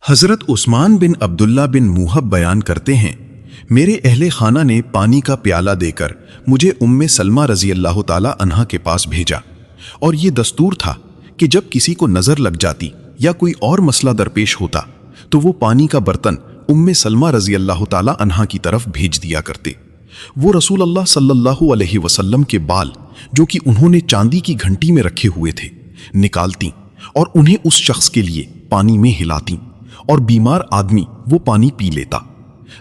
حضرت عثمان بن عبداللہ بن موہب بیان کرتے ہیں، میرے اہل خانہ نے پانی کا پیالہ دے کر مجھے ام سلمہ رضی اللہ تعالی عنہا کے پاس بھیجا، اور یہ دستور تھا کہ جب کسی کو نظر لگ جاتی یا کوئی اور مسئلہ درپیش ہوتا تو وہ پانی کا برتن ام سلمہ رضی اللہ تعالی عنہا کی طرف بھیج دیا کرتے۔ وہ رسول اللہ صلی اللہ علیہ وسلم کے بال جو کہ انہوں نے چاندی کی گھنٹی میں رکھے ہوئے تھے نکالتی اور انہیں اس شخص کے لیے پانی میں ہلاتی، اور بیمار آدمی وہ پانی پی لیتا۔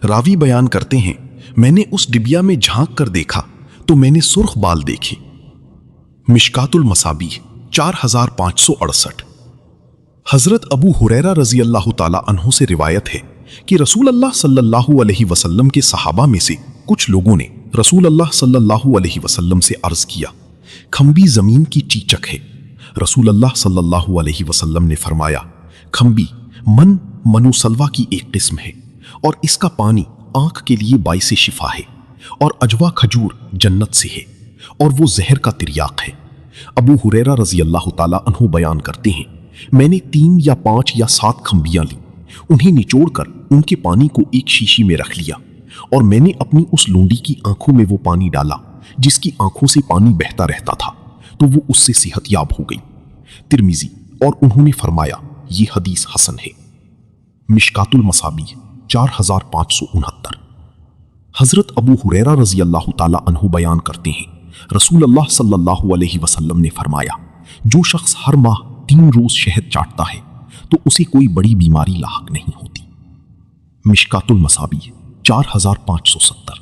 راوی بیان کرتے ہیں، میں نے اس ڈبیا میں جھانک کر دیکھا تو میں نے سرخ بال دیکھے۔ مشکات المصابیح 4568۔ حضرت ابو ہریرہ رضی اللہ تعالی عنہ سے روایت ہے کہ رسول اللہ صلی اللہ علیہ وسلم کے صحابہ میں سے کچھ لوگوں نے رسول اللہ صلی اللہ علیہ وسلم سے عرض کیا، کھمبی زمین کی چیچک ہے۔ رسول اللہ صلی اللہ علیہ وسلم نے فرمایا، کھمبی منو سلوا کی ایک قسم ہے، اور اس کا پانی آنکھ کے لیے باعث شفا ہے، اور اجوا کھجور جنت سے ہے، اور وہ زہر کا تریاق ہے۔ ابو ہریرہ رضی اللہ تعالیٰ عنہ بیان کرتے ہیں، میں نے 3 یا 5 یا 7 کھمبیاں لیں، انہیں نچوڑ کر ان کے پانی کو ایک شیشی میں رکھ لیا، اور میں نے اپنی اس لونڈی کی آنکھوں میں وہ پانی ڈالا جس کی آنکھوں سے پانی بہتا رہتا تھا، تو وہ اس سے صحت یاب ہو گئی۔ ترمذی، اور انہوں نے فرمایا یہ حدیث حسن ہے۔ مشکات المصابیح 4569۔ حضرت ابو ہریرہ رضی اللہ تعالی عنہ بیان کرتے ہیں، رسول اللہ صلی اللہ علیہ وسلم نے فرمایا، جو شخص ہر ماہ 3 روز شہد چاٹتا ہے تو اسے کوئی بڑی بیماری لاحق نہیں ہوتی۔ مشکات المصابیح 4570۔